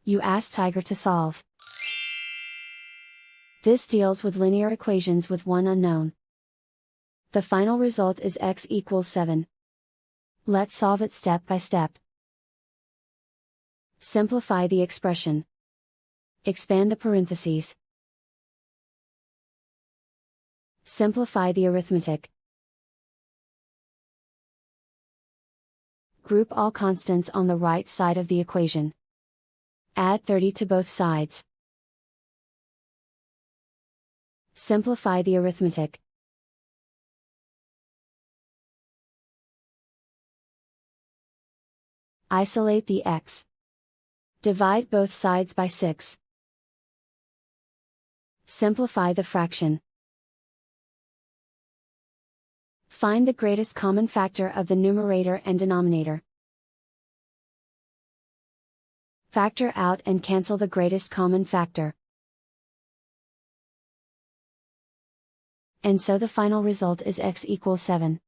You ask Tiger to solve. This deals with linear equations with one unknown. The final result is x equals 7. Let's solve it step by step. Simplify the expression. Expand the parentheses. Simplify the arithmetic. Group all constants on the right side of the equation. Add 30 to both sides. Simplify the arithmetic. Isolate the x. Divide both sides by 6. Simplify the fraction. Find the greatest common factor of the numerator and denominator. Factor out and cancel the greatest common factor. And so the final result is x equals 7.